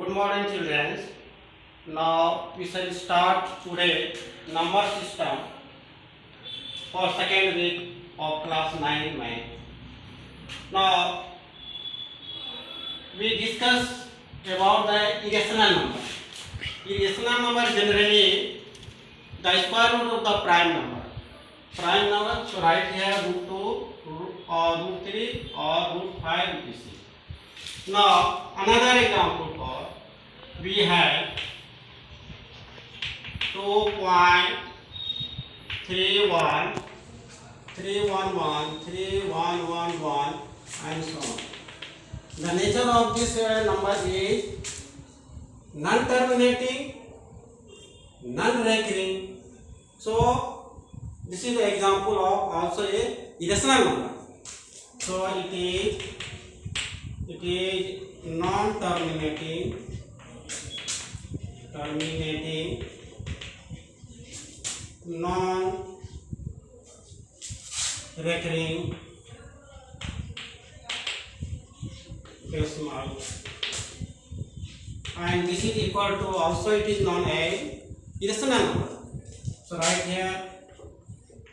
Good morning, children. Now we shall start today number system for second week of class 9 math. Now we discuss about the irrational number. Irrational number generally the square root of the prime number. Prime number, so write here root 2 or root 3 or root 5 etc. Now another example for we have 2.31 311 3111 and so on. The nature of this number is non-terminating, non-recurring. So this is the example of also a irrational number. So it is non-terminating, non-recurring decimal, and this is equal to also it is known as irrational number. So write here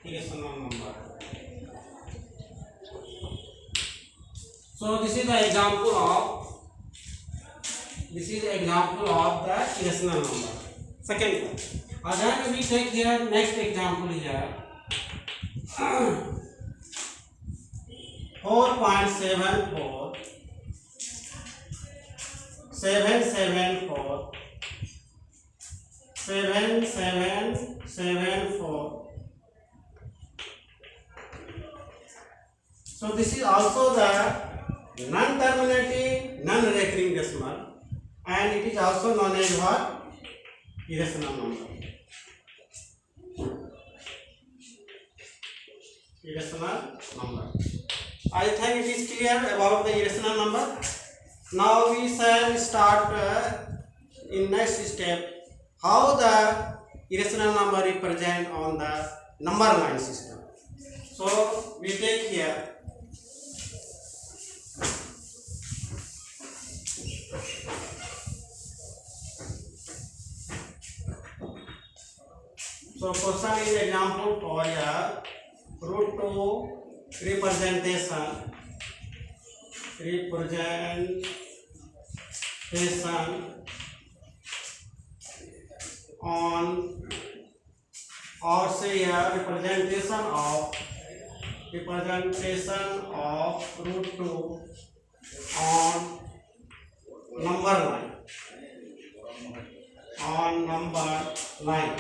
irrational number. So this is the example of the irrational number. Second one. Again we take here next example here. 4.74 774 7774. So this is also the non-terminating, non-recurring decimal, and it is also known as what? Irrational number. Irrational number. I think it is clear about the irrational number. Now we shall start in next step how the irrational number represent on the number line system. So we take here so question is example for here root 2 representation on or say here representation of root 2 on number line.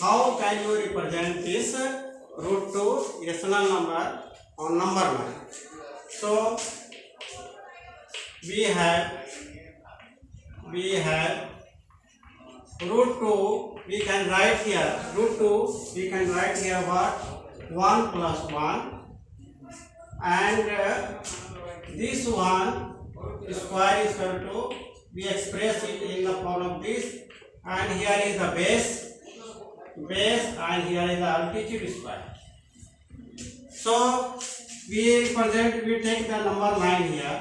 How can you represent this root 2 irrational number on number line? So we have root 2, we can write here root 2, we can write here what? 1 plus 1, and this one square is equal to, we express it in the form of this, and here is the base, and here is the altitude square. So we take the number line here.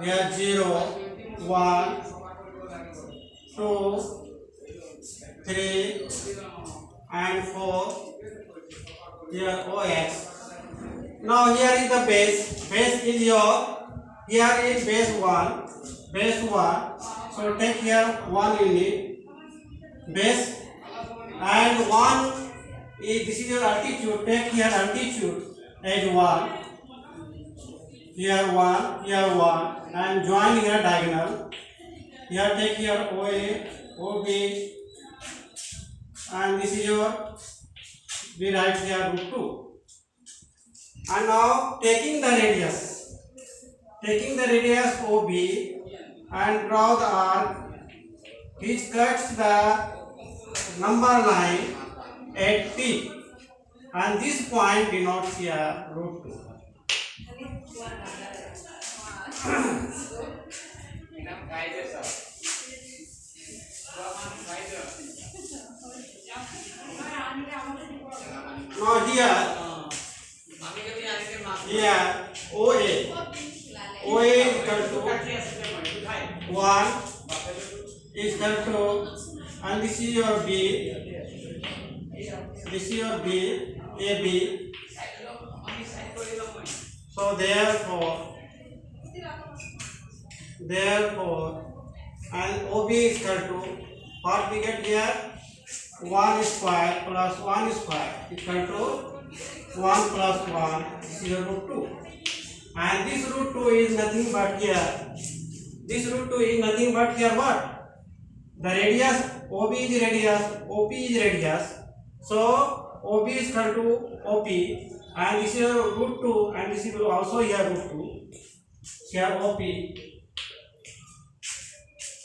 Here 0, 1, 2, 3, and 4. Here OX. Now here is the base. Base is here is base 1. So take here 1 unit base, and 1 is this is your altitude. Take here altitude as 1. Here 1, and join here diagonal. Here take here OA, OB, and this is your, we write here root 2. And now taking the radius OB and draw the arc which cuts the number line at P, and this point denotes here root 2. Now here OA OA is equal to 1 is equal to, and this is your B, this is your B, AB. So therefore, and OB is equal to, what we get here, 1 square plus 1 square equal to 1 plus 1, this is root 2. And this root 2 is nothing but here. This root 2 is nothing but here what? The radius, OB is radius, OP is radius. So OB is equal to OP, and this is root 2, and this is also here root 2. Here OP.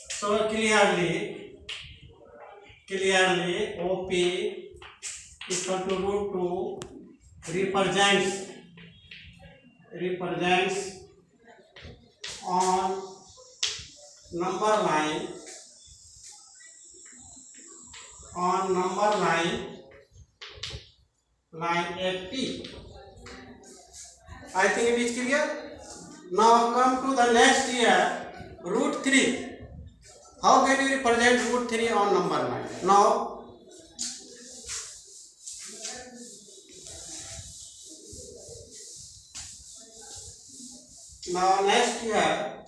So clearly OP is equal to root 2 represents on number line line AP. I think it is clear. Now come to the next here, root 3. How can you represent root 3 on number line? Now next here,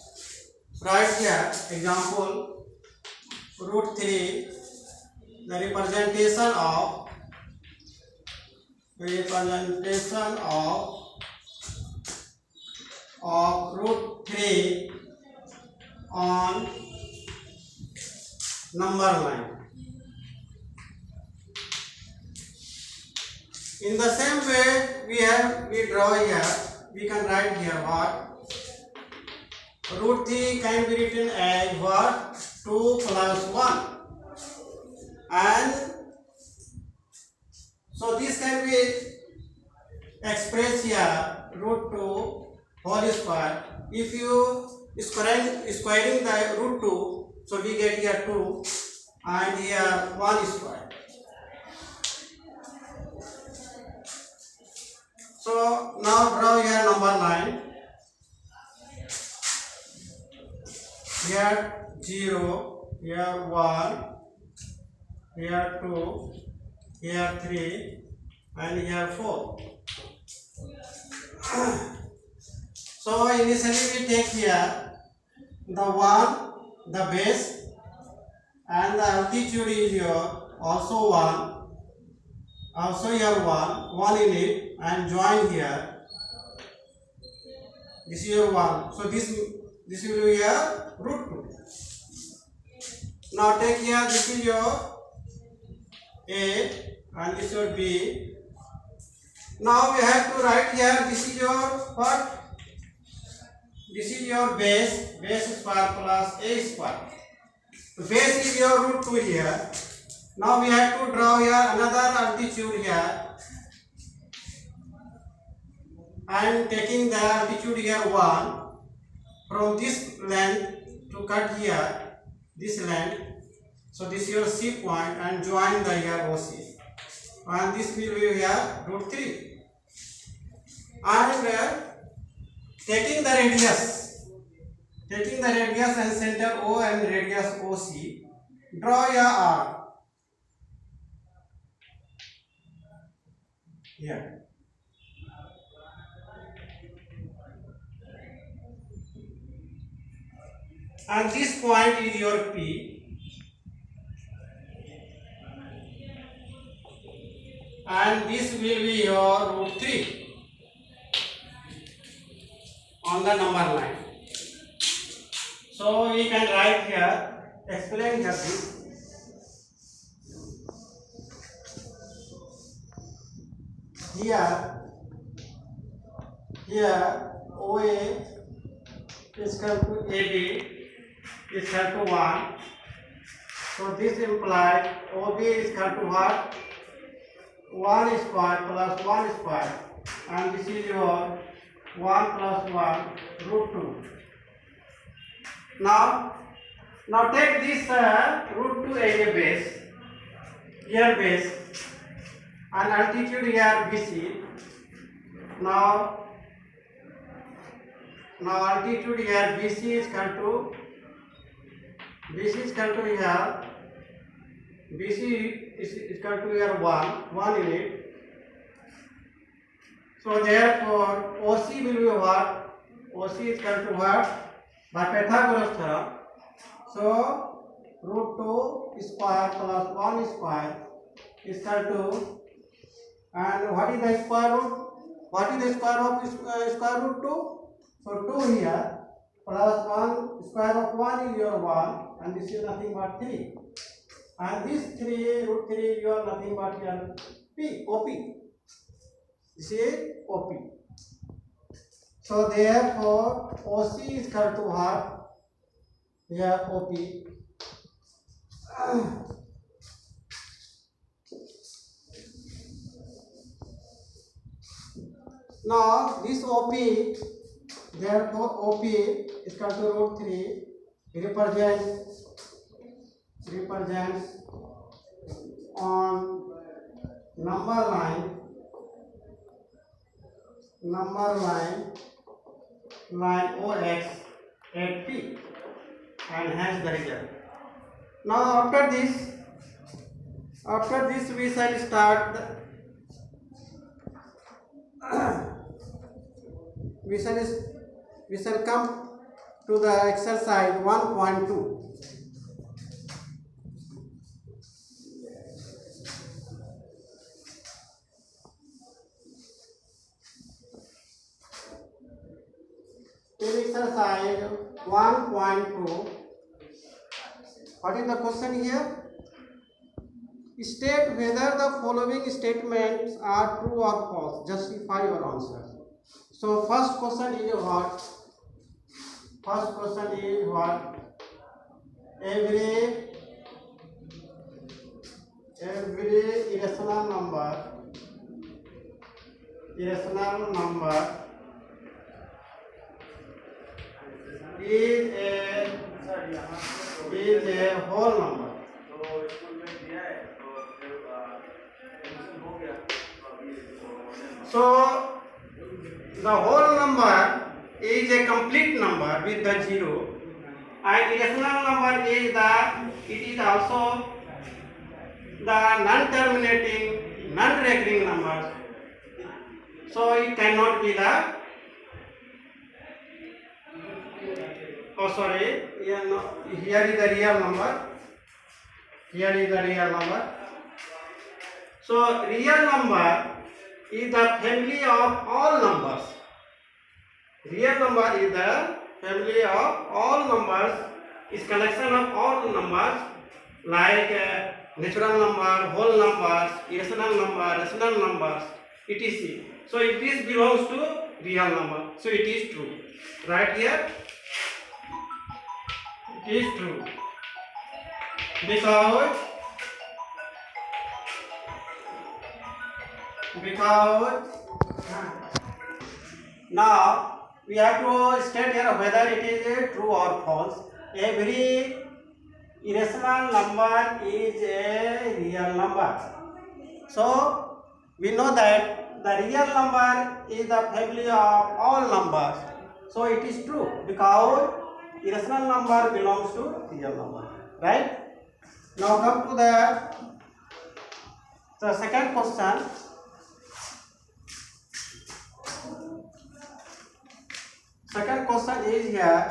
right here, example root 3, the representation of root 3 on number line. In the same way we draw here, we can write here what? Root 3 can be written as what? 2 plus 1. And so this can be expressed here, root 2 whole square. If you squaring the root 2, so we get here 2 and here 1 square. So now draw here number line. Here 0, here 1, here 2, here 3, and here 4. So initially we take here the 1, the base, and the altitude is your also 1, also here 1 in it, and join here. This is your 1. So this will be your root 2. Now take here, this is your A and this is your B. Now we have to write here, this is your what? This is your base square plus A square. The base is your root 2 here. Now we have to draw here another altitude here, and taking the altitude here 1, from this length to cut here this length. So this is your C point, and join the here OC, and this will be here root 3. And taking the radius and center O and radius OC, draw your R here. And this point is your P, and this will be your root 3 on the number line. So we can write here, explain this. Here OA is equal to AB is equal to 1. So this implies OB is equal to what? 1 square plus 1 square, and this is your 1 plus 1 root 2. Now take this root 2 as a base, here base, and altitude here BC. Now now altitude here BC is equal to here BC is equal to here 1 unit. So therefore OC will be what? OC is equal to what? By Pythagoras theorem. So root 2 square plus 1 square is equal to, and what is the square root? What is the square of square root 2? So 2 here plus 1 square of 1 is your 1, and this is nothing but 3. And this 3 root 3 is your nothing but your P, OP. This is OP. So therefore OC is equal to what? Here OP. Now this OP, therefore OP is equal to root 3 represents on number line OX at P, and hence the result. Now after this we shall start we shall come to the exercise 1.2. In exercise 1.2, what is the question here? State whether the following statements are true or false. Justify your answer. So first question is what? Every irrational number is a whole number. So the whole number is a complete number with the zero, and irrational number is also the non-terminating, non-recurring number. So it cannot be the here is the real number. So real number is the family of all numbers. Real number is the family of all numbers, is collection of all numbers like natural number, whole numbers, irrational number, rational numbers, etc. So if this belongs to real number, so it is true. Right here, it is true because now we have to state here whether it is true or false. Every irrational number is a real number. So we know that the real number is the family of all numbers. So it is true because irrational number belongs to real number. Right? Now come to the second question. Second question is here,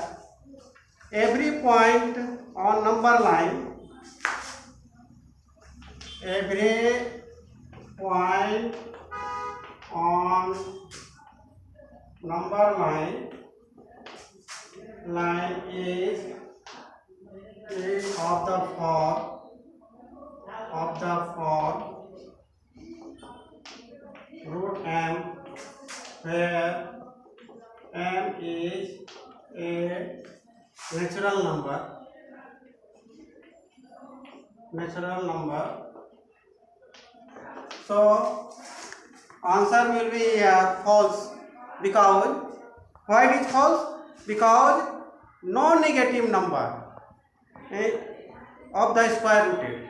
every point on number line is of the form root m, where m is a natural number. So answer will be false. Because why it is false? Because no negative number of the square rooted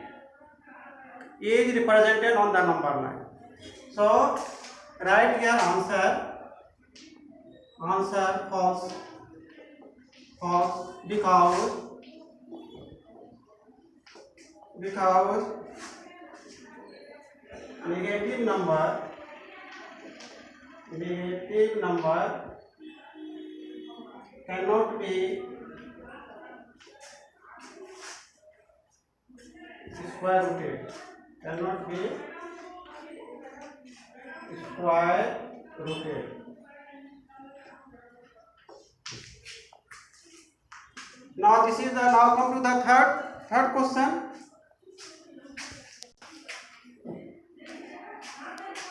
is represented on the number line. So write here answer false. false because negative number cannot be square rooted. Cannot be square rooted. Now this is the now come to the third question.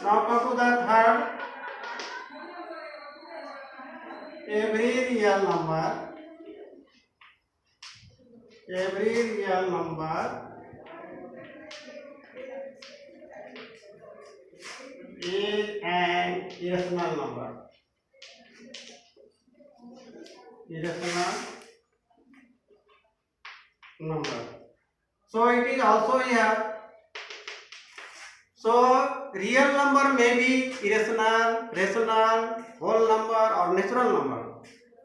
Now come to the third. Every real number is an irrational number. So it is also here. So real number may be irrational, rational, whole number or natural number.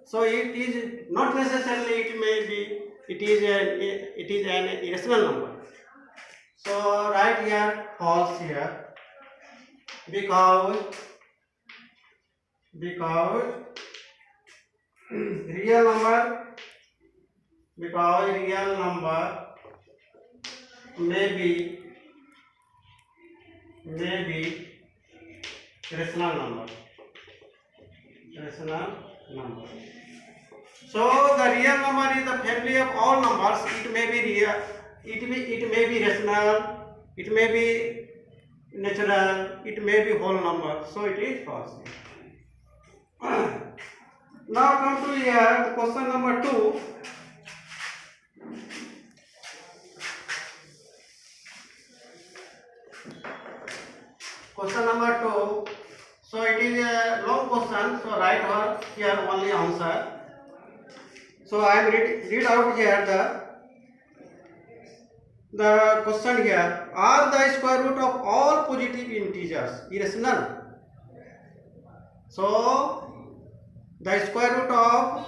So it is not necessarily it is an irrational number. So write here false here because real number may be rational number. So the real number is the family of all numbers. It may be real, it may be rational, it may be natural, it may be whole number. So it is false. Now come to here question number 2. Question number 2. So it is a long question. So write here only answer. So I am read out here the question here. Are the square root of all positive integers irrational? So the square root of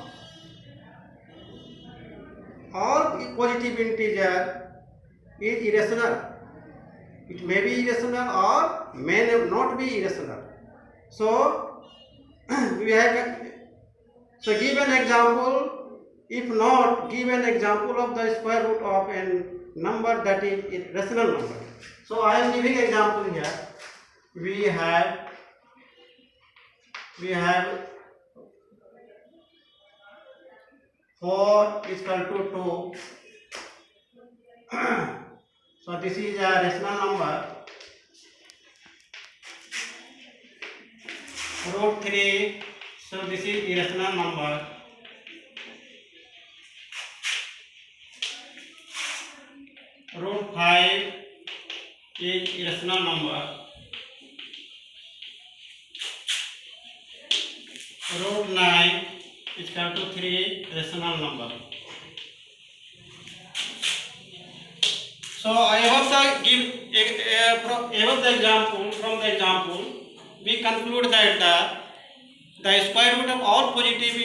all positive integer is irrational. It may be irrational or may not be irrational. So we have give an example. If not, give an example of the square root of a number that is rational number. So I am giving example here. We have 4 is equal to 2. So this is a rational number. Root 3. So this is irrational number. Root 5 is irrational number. Root 9 is equal to 3 rational number. So I hope the example from the example we conclude that the square root of all positive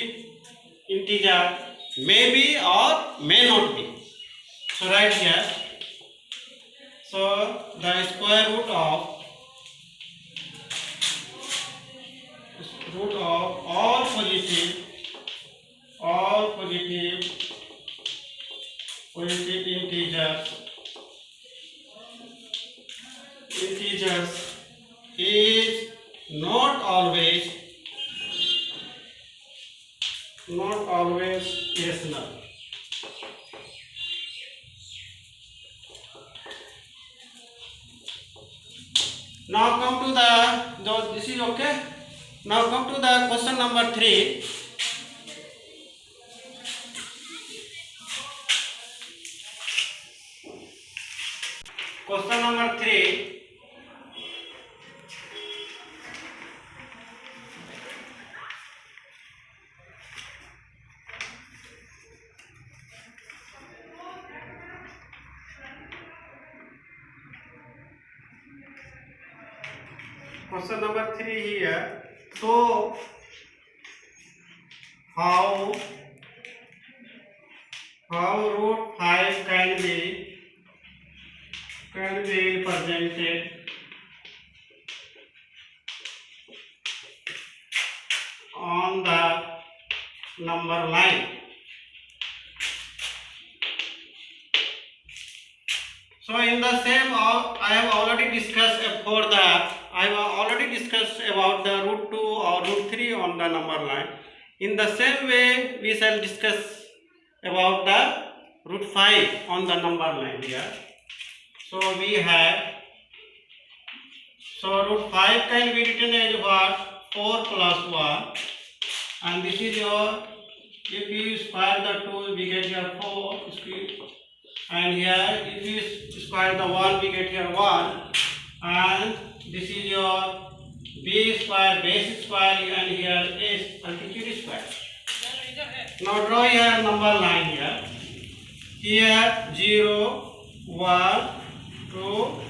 integer may be or may not be. So right here. So the square root of all positive integers is not always irrational. Now come to this is okay. Now come to the question number 3. Question number 3. Question number 3 here. So how how root 5 can be represented on the number line. So in the same, I have already discussed about the root 2 or root 3 on the number line. In the same way, we shall discuss about the root 5 on the number line here. So we have, so root 5 can be written as what? 4 plus 1, and this is your, if you square the 2, we get here 4 square, and here if you square the 1, we get here 1, and this is your b square, base square, and here is altitude square. Now draw here number line here. Here 0, 1, 2,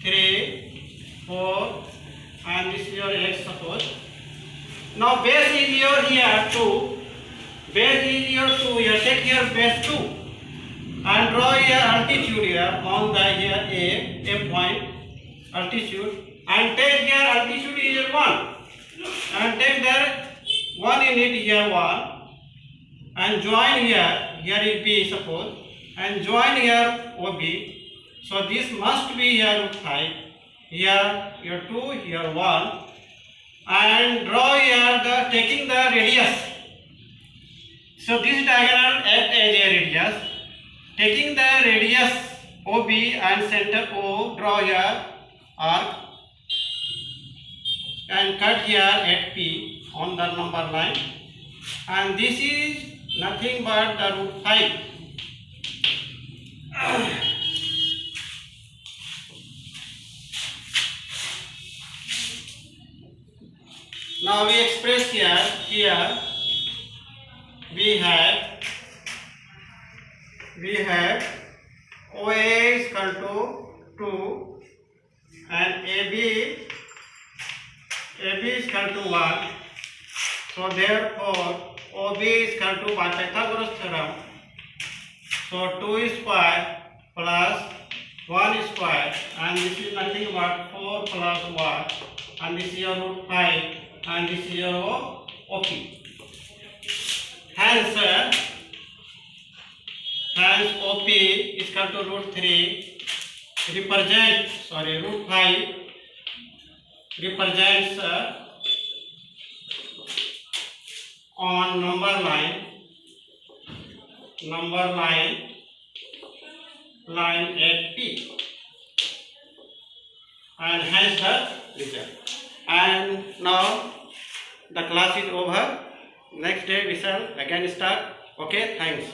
3, 4, and this is your x suppose. Now base is your here 2. Base is your 2 here. Take here base 2 and draw here altitude here on the here a point altitude, and take here altitude here 1 and take there 1 in it here 1 and join here is b suppose, and join here OB. So this must be here root 5, here 2, here 1, and draw here the taking the radius. So this diagonal act as a radius. Taking the radius OB and center O, draw here arc and cut here at P on the number line, and this is nothing but the root 5. Now we express here we OA is equal to 2 and AB is equal to 1. So therefore OB is equal to by Pythagoras theorem. So 2 square plus 1 square, and this is nothing but 4 plus 1, and this is your root 5, and this is your OP. Hence OP is equal to root 3 root 5 represents on number line at P, and hence the result. And now the class is over. Next day we shall again start. Okay, thanks.